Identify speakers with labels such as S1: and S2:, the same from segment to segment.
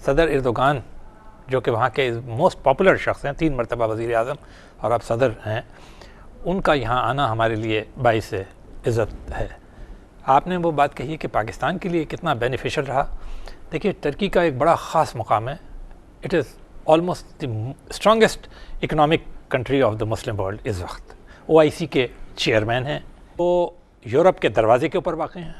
S1: सदर एर्दोगान जो कि वहाँ के मोस्ट पॉपुलर शख्स हैं, 3 मरतबा वज़ीर आज़म और अब सदर हैं, उनका यहाँ आना हमारे लिए बाइस इज़्ज़त है। आपने वो बात कही कि पाकिस्तान के लिए कितना बेनिफिशियल रहा। देखिए, टर्की का एक बड़ा ख़ास मुकाम है। It is almost the strongest economic country of the Muslim world इस वक्त। OIC के चेयरमैन हैं, वो यूरोप के दरवाजे के ऊपर वाक़ हैं।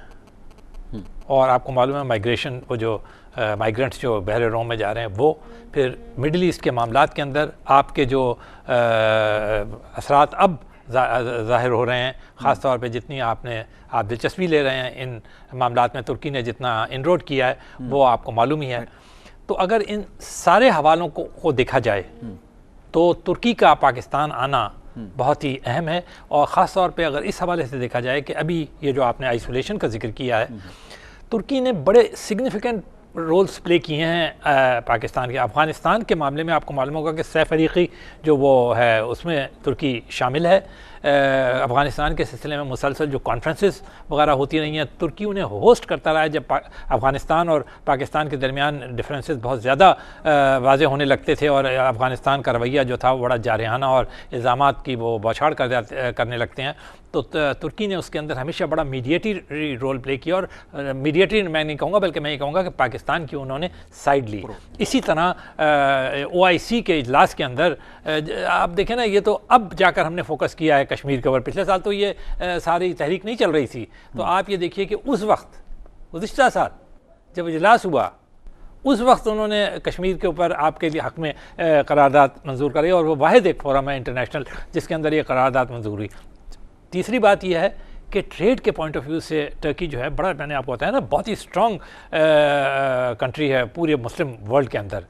S1: और आपको मालूम है माइग्रेशन, वो जो माइग्रेंट्स जो बहरे रोम में जा रहे हैं, वो फिर मिडल ईस्ट के मामलात के अंदर आपके जो असरात अब ज़ाहिर हो रहे हैं, ख़ास तौर पे जितनी आप दिलचस्पी ले रहे हैं इन मामलात में, तुर्की ने जितना इनरोड किया है वो आपको मालूम ही है। तो अगर इन सारे हवालों को देखा जाए तो तुर्की का पाकिस्तान आना बहुत ही अहम है। और ख़ास तौर पे अगर इस हवाले से देखा जाए कि अभी ये जो आपने आइसोलेशन का जिक्र किया है, तुर्की ने बड़े सिग्निफिकेंट रोल्स प्ले किए हैं पाकिस्तान के। अफ़गानिस्तान के मामले में आपको मालूम होगा कि सैफ अरीक़ी जो वो है उसमें तुर्की शामिल है। अफ़गानिस्तान के सिलसिले में मुसलसल जो कॉन्फ्रेंसेस वगैरह होती रही हैं, तुर्की उन्हें होस्ट करता रहा है। जब अफ़गानिस्तान और पाकिस्तान के दरमियान डिफरेंसेस बहुत ज़्यादा वाज़ेह होने लगते थे और अफ़गानिस्तान का रवैया जो था वो बड़ा जारहाना और इल्ज़ामात की वो बौछार करने लगते हैं, तो तुर्की ने उसके अंदर हमेशा बड़ा मीडिएटरी रोल प्ले किया। और मीडिएटरी मैं नहीं कहूँगा, बल्कि मैं ये कहूँगा कि पाकिस्तान की उन्होंने साइड ली। इसी तरह OIC के इजलास के अंदर आप देखें ना, ये तो अब जाकर हमने फोकस किया है कश्मीर के ऊपर। पिछले साल तो ये सारी तहरीक नहीं चल रही थी। तो आप ये देखिए कि उस वक्त गुज़िश्ता साल जब इजलास हुआ, उस वक्त उन्होंने कश्मीर के ऊपर आपके लिए हक़ में करारदाद मंजूर करी, और वो वाहिद एक फोरम है इंटरनेशनल जिसके अंदर ये करारदाद मंजूर हुई। तीसरी बात यह है कि ट्रेड के पॉइंट ऑफ व्यू से टर्की जो है बड़ा, मैंने आपको बताया ना, बहुत ही स्ट्रॉन्ग कंट्री है पूरे मुस्लिम वर्ल्ड के अंदर।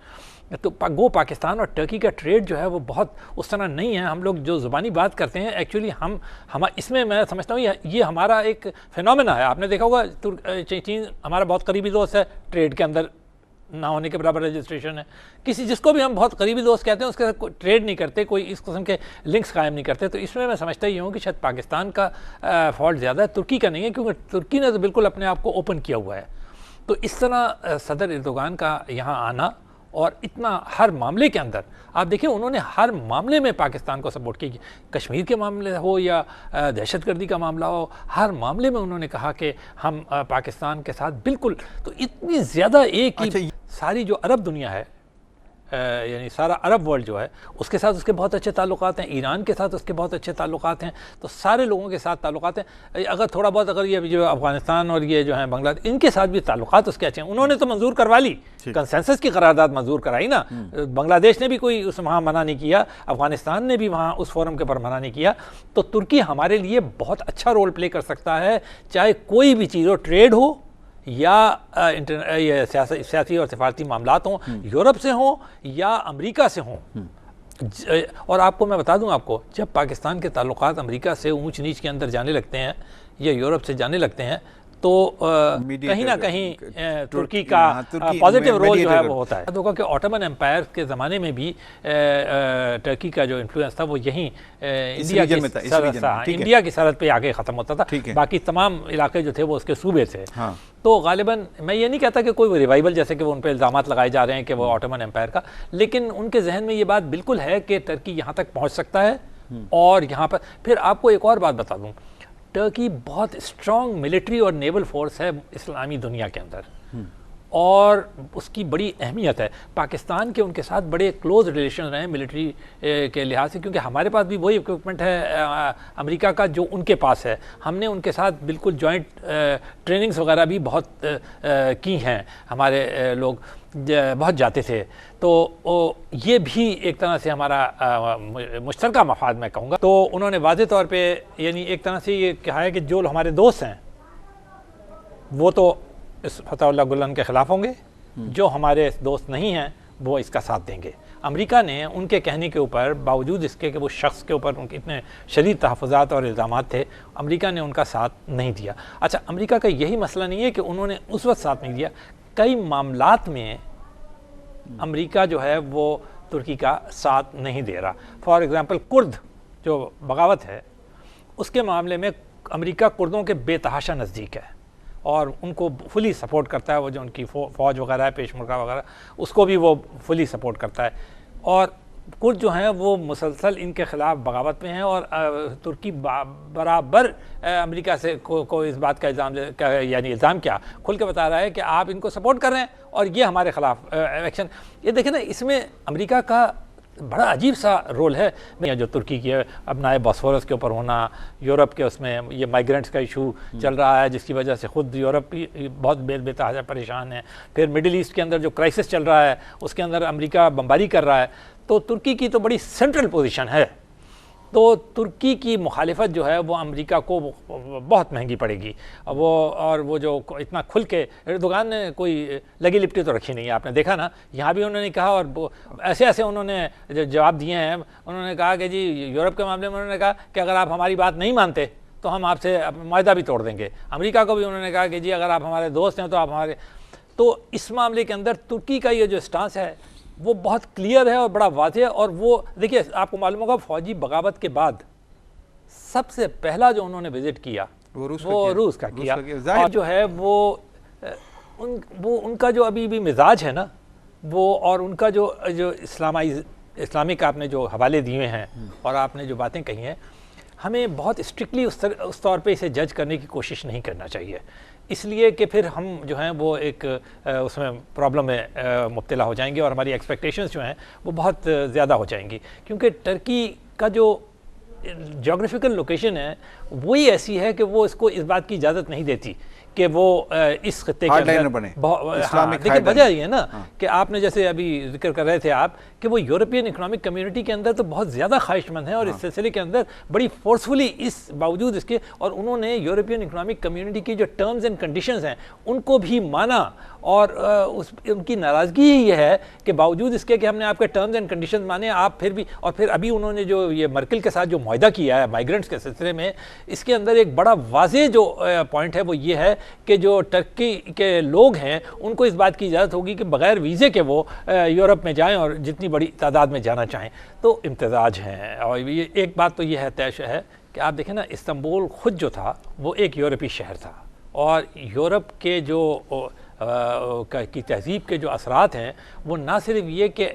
S1: तो पाकिस्तान और टर्की का ट्रेड जो है वो बहुत उस तरह नहीं है। हम लोग जो ज़ुबानी बात करते हैं, एक्चुअली हम इसमें मैं समझता हूँ ये हमारा एक फिनोमेना है। आपने देखा होगा चीन हमारा बहुत करीबी दोस्त है, ट्रेड के अंदर ना होने के बराबर रजिस्ट्रेशन है। जिसको भी हम बहुत करीबी दोस्त कहते हैं उसके साथ कोई ट्रेड नहीं करते, कोई इस किस्म के लिंक्स कायम नहीं करते। तो इसमें मैं समझता ही हूँ कि शायद पाकिस्तान का फॉल्ट ज़्यादा है, तुर्की का नहीं है, क्योंकि तुर्की ने तो बिल्कुल अपने आप को ओपन किया हुआ है। तो इस तरह सदर एर्दोगान का यहाँ आना और इतना हर मामले के अंदर आप देखिए, उन्होंने हर मामले में पाकिस्तान को सपोर्ट की। कश्मीर के मामले हो या दहशतगर्दी का मामला हो, हर मामले में उन्होंने कहा कि हम पाकिस्तान के साथ बिल्कुल। तो इतनी ज़्यादा एक ही सारी जो अरब दुनिया है, यानी सारा अरब वर्ल्ड जो है, उसके साथ उसके बहुत अच्छे ताल्लुकात हैं, ईरान के साथ उसके बहुत अच्छे ताल्लुकात हैं। तो सारे लोगों के साथ ताल्लुकात हैं। अगर थोड़ा बहुत अगर ये जो अफ़गानिस्तान और ये जो है बांग्लादेश, इनके साथ भी ताल्लुकात उसके अच्छे हैं। उन्होंने तो मंजूर करवा ली, कंसेंसस की करारदाद मंजूर कराई ना। बांग्लादेश ने भी कोई उस वहाँ मना नहीं किया, अफ़गानिस्तान ने भी वहाँ उस फोरम के ऊपर मना नहीं किया। तो तुर्की हमारे लिए बहुत अच्छा रोल प्ले कर सकता है, चाहे कोई भी चीज़ हो, ट्रेड हो या ये सियासी और सिफारती मामलात हों, यूरोप से हों या अमेरिका से हों। और आपको मैं बता दूं, आपको जब पाकिस्तान के ताल्लुकात अमेरिका से ऊंच नीच के अंदर जाने लगते हैं या यूरोप से जाने लगते हैं, तो कहीं ना कहीं तुर्की का पॉजिटिव रोल जो है वो होता है। होगा कि ऑटोमन एम्पायर के ज़माने में भी टर्की का जो इन्फ्लुएंस था वो यहीं इंडिया की सरहद पे आके ख़त्म होता था। बाकी तमाम इलाके जो थे वो उसके सूबे थे। तो गालिबन मैं ये नहीं कहता कि कोई रिवाइवल जैसे कि वो उन पर इल्ज़ामात लगाए जा रहे हैं कि वो ऑटोमन एम्पायर का, लेकिन उनके जहन में ये बात बिल्कुल है कि टर्की यहाँ तक पहुँच सकता है। और यहाँ पर फिर आपको एक और बात बता दूँ, टर्की बहुत स्ट्रॉन्ग मिलिट्री और नेवल फोर्स है इस्लामी दुनिया के अंदर, और उसकी बड़ी अहमियत है। पाकिस्तान के उनके साथ बड़े क्लोज रिलेशन रहे मिलिट्री के लिहाज से, क्योंकि हमारे पास भी वही इक्विपमेंट है अमेरिका का जो उनके पास है। हमने उनके साथ बिल्कुल जॉइंट ट्रेनिंग्स वगैरह भी बहुत की हैं, हमारे लोग बहुत जाते थे। तो ये भी एक तरह से हमारा मुश्तरका मफाद मैं कहूँगा। तो उन्होंने वाज़े तौर पे यानी एक तरह से ये कहा है कि जो हमारे दोस्त हैं वो तो इस फतहुल्लाह गुलन के ख़िलाफ़ होंगे, जो हमारे दोस्त नहीं हैं वो इसका साथ देंगे। अमेरिका ने उनके कहने के ऊपर, बावजूद इसके कि वो शख्स के ऊपर उनके इतने शदीद तहफ़्फ़ुज़ात और इल्ज़ामात थे, अमेरिका ने उनका साथ नहीं दिया। अच्छा, अमेरिका का यही मसला नहीं है कि उन्होंने उस वक्त साथ नहीं दिया, कई मामलात में अमेरिका जो है वो तुर्की का साथ नहीं दे रहा। फॉर एग्ज़ाम्पल कुर्द जो बगावत है, उसके मामले में अमेरिका कुर्दों के बेतहाशा नज़दीक है। और उनको फुली सपोर्ट करता है। वो जो उनकी फ़ौज वगैरह है, पेशमर्गा वगैरह, उसको भी वो फुली सपोर्ट करता है। और कुर्द जो हैं वो मुसलसल इनके ख़िलाफ़ बगावत में हैं और तुर्की बराबर अमेरिका से को इस बात का यानी इल्ज़ाम क्या खुल के बता रहा है कि आप इनको सपोर्ट कर रहे हैं और ये हमारे ख़िलाफ़ एक्शन। ये देखें ना, इसमें अमेरिका का बड़ा अजीब सा रोल है। जो तुर्की की अपना बॉस्फोरस के ऊपर होना, यूरोप के उसमें ये माइग्रेंट्स का इशू चल रहा है जिसकी वजह से ख़ुद यूरोप भी बहुत बेतहाशा परेशान है। फिर मिडिल ईस्ट के अंदर जो क्राइसिस चल रहा है उसके अंदर अमेरिका बमबारी कर रहा है। तो तुर्की की तो बड़ी सेंट्रल पोजीशन है। तो तुर्की की मुखालिफत जो है वो अमेरिका को बहुत महंगी पड़ेगी। वो जो इतना खुल के एर्दोगान ने कोई लगी लिपटी तो रखी नहीं है, आपने देखा ना। यहाँ भी उन्होंने कहा और ऐसे ऐसे उन्होंने जो जवाब दिए हैं। उन्होंने कहा कि जी यूरोप के मामले में उन्होंने कहा कि अगर आप हमारी बात नहीं मानते तो हम आपसे मायदा भी तोड़ देंगे। अमेरिका को भी उन्होंने कहा कि जी अगर आप हमारे दोस्त हैं तो आप हमारे। तो इस मामले के अंदर तुर्की का ये जो स्टांस है वो बहुत क्लियर है और बड़ा वाज़ेह है। और वो देखिए, आपको मालूम होगा फौजी बगावत के बाद सबसे पहला जो उन्होंने विजिट किया वो रूस का किया। और जो है वो उनका जो अभी भी मिजाज है ना वो, और उनका जो इस्लामिक आपने जो हवाले दिए हैं और आपने जो बातें कही हैं, हमें बहुत स्ट्रिक्टली उस तौर पे इसे जज करने की कोशिश नहीं करना चाहिए। इसलिए कि फिर हम जो हैं वो एक उसमें प्रॉब्लम में मुब्तला हो जाएंगे और हमारी एक्सपेक्टेशंस जो हैं वो बहुत ज़्यादा हो जाएंगी। क्योंकि टर्की का जो जोग्राफिकल लोकेशन है वही ऐसी है कि वो इसको इस बात की इजाज़त नहीं देती कि वो इस खत्ते के अंदर बने। देखिए वजह ये है ना कि आपने जैसे अभी जिक्र कर रहे थे आप कि वो यूरोपियन इकोनॉमिक कम्युनिटी के अंदर तो बहुत ज़्यादा ख्वाहिशमंद है और इस सिलसिले के अंदर बड़ी फोर्सफुली इस बावजूद इसके, और उन्होंने यूरोपियन इकोनॉमिक कम्युनिटी की जो टर्म्स एंड कंडीशंस हैं उनको भी माना। और उनकी नाराज़गी ही ये है कि बावजूद इसके कि हमने आपके टर्म्स एंड कंडीशंस माने, आप फिर भी, और फिर अभी उन्होंने जो ये मर्केल के साथ जो मुआहदा किया है माइग्रेंट्स के सिलसिले में, इसके अंदर एक बड़ा वाज़ेह जो पॉइंट है वो ये है कि जो टर्की के लोग हैं उनको इस बात की इजाज़त होगी कि बग़ैर वीज़े के वो यूरोप में जाएं और जितनी बड़ी तादाद में जाना चाहें। तो इम्तिज़ाज हैं। और ये एक बात तो ये है तय है कि आप देखें ना, इस्तांबुल ख़ुद जो था वो एक यूरोपीय शहर था और यूरोप के जो की तहज़ीब के जो असरात हैं वो ना सिर्फ ये कि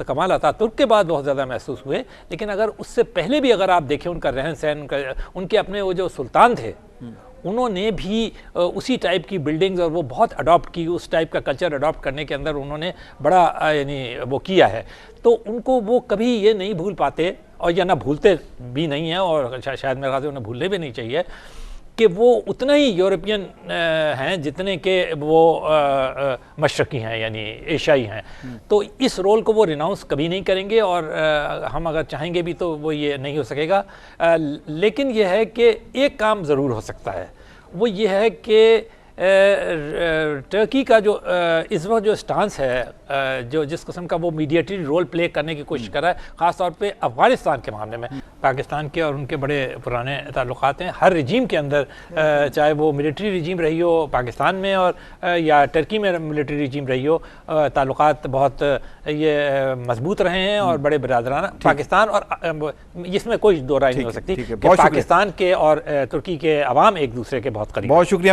S1: कमाल अतातुर्क के बाद बहुत ज़्यादा महसूस हुए, लेकिन अगर उससे पहले भी अगर आप देखें उनका रहन सहन, उनके अपने वो जो सुल्तान थे उन्होंने भी उसी टाइप की बिल्डिंग्स और वो बहुत अडॉप्ट की, उस टाइप का कल्चर अडॉप्ट करने के अंदर उन्होंने बड़ा यानी वो किया है। तो उनको वो कभी ये नहीं भूल पाते और या ना भूलते भी नहीं हैं, और शायद मेरे ख्याल से उन्हें भूलने भी नहीं चाहिए कि वो उतना ही यूरोपियन हैं जितने के वो मशरक़ी हैं यानी एशियाई हैं। तो इस रोल को वो रिनाउंस कभी नहीं करेंगे और हम अगर चाहेंगे भी तो वो ये नहीं हो सकेगा। लेकिन ये है कि एक काम ज़रूर हो सकता है, वो ये है कि टर्की का जो इस वक्त जो स्टांस है, जो जिस किस्म का वो मीडिएटरी रोल प्ले करने की कोशिश कर रहा है, ख़ास तौर पे अफ़गानिस्तान के मामले में, पाकिस्तान के और उनके बड़े पुराने ताल्लुकात हैं हर रजीम के अंदर, चाहे वो मिलिट्री रजीम रही हो पाकिस्तान में और या टर्की में मिलिट्री रजीम रही हो, ताल्लुकात बहुत ये मजबूत रहे हैं और बड़े बिरादराना पाकिस्तान, और इसमें कोई दो राय नहीं हो सकती कि पाकिस्तान के और तुर्की के अवाम एक दूसरे के बहुत करीब।
S2: बहुत शुक्रिया।